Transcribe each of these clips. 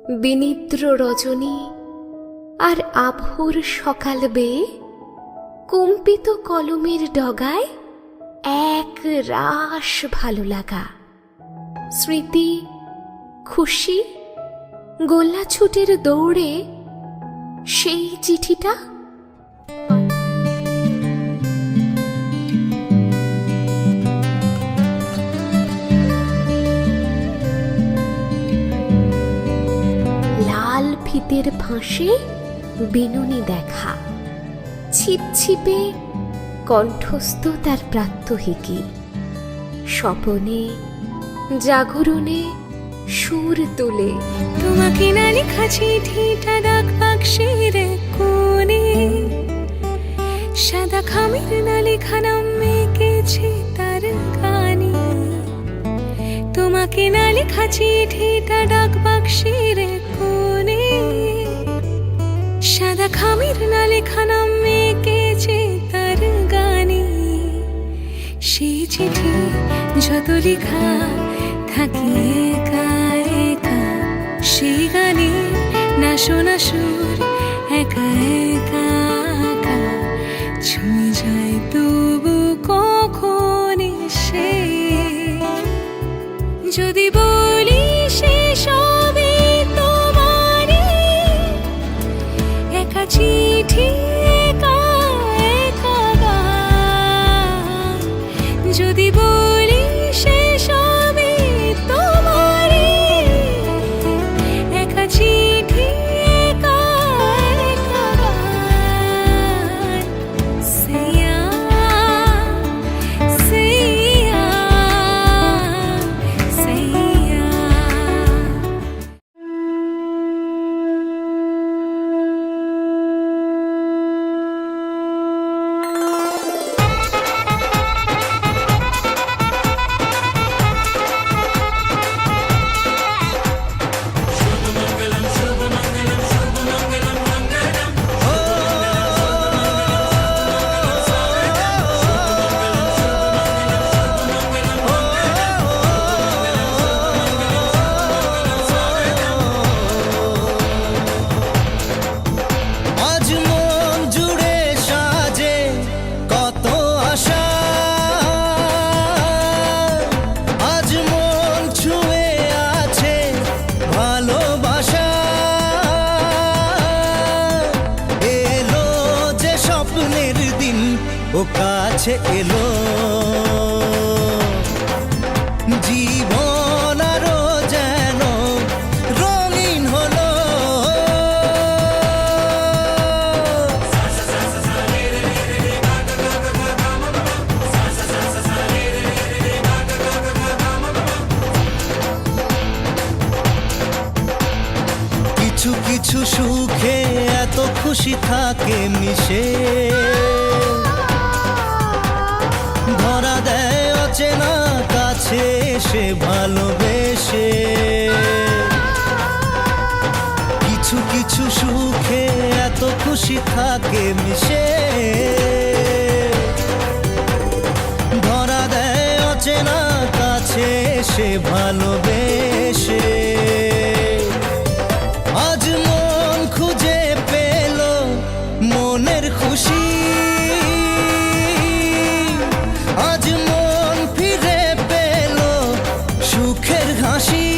বিনিদ্র রজনী আর আভোর সকাল বেয়ে কম্পিত কলমের ডগায় এক রাশ ভালো লাগা, স্মৃতি, খুশি, গোল্লাছুটের দৌড়ে সেই চিঠিটা লাল ফিতের ফাঁসে বিনুনি দেখা, ছিপছিপে কণ্ঠস্থ তার প্রাত্যহিকী, স্বপনে জাগরণে সুর তুলে তোমাকে না লেখা চিঠিটা ডাক বাক্সের কোণে, সাদা খামের না লেখা নাম মেকেছে তার গানে। তোমাকে না লেখা চিঠিটা ডাক বাক্সের কোণে, সাদা খামের না লেখা নাম মেকেছে তার গানে। সেই চিঠি যত লেখা থাকি একা একা, সেই গানে না শোনা সুর একা একা একা ছুঁয়ে যায় তবু কখন সে। যদি বলি সে সবে তোমারে, একা চিঠি একা একা গান। যদি বলি সে সবে তোমারে, একা চিঠি একা একা গান। সাইয়া সাইয়া সাইয়া। আজ মন জুড়ে সাজে কত আশা, আজ মন ছুঁয়ে আছে ভালোবাসা। এলো যে স্বপ্নের দিন ও কাছে এলো, জীবন আরো যেন রঙিন হলো। কিছু কিছু সুখে এত খুশি থাকে মিশে, ধরা দেয় অচেনা কাছে এসে ভালোবেসে। কিছু কিছু সুখে এত খুশি থাকে মিশে, ধরা দেয় অচেনা কাছে এসে ভালোবেসে। আজ মন খুঁজে পেল মনের খুশি, আজ মন ফিরে পেল সুখের হাসি।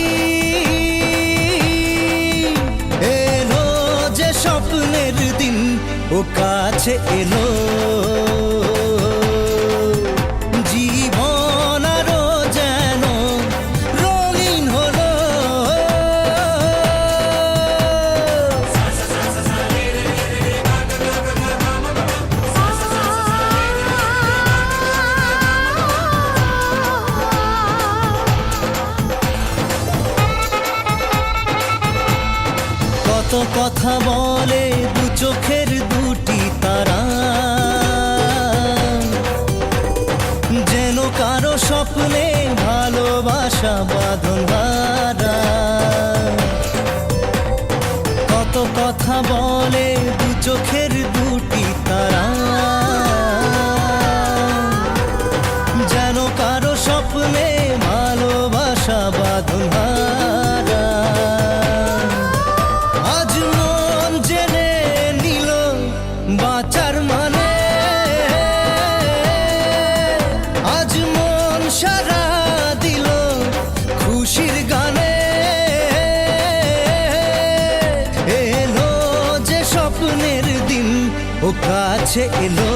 এলো যে স্বপ্নের দিন ও কাছে এলো, জীবন আরো যেন রঙিন হলো। কত কথা বলে দু চোখের দুটি তারা, যেন কারো স্বপ্নে ভালোবাসা বাঁধন হারা। কত কথা বলে দু চোখের দুটি তারা, যেন কারো স্বপ্নে ভালোবাসা বাঁধন হারা। ও কাছে এলো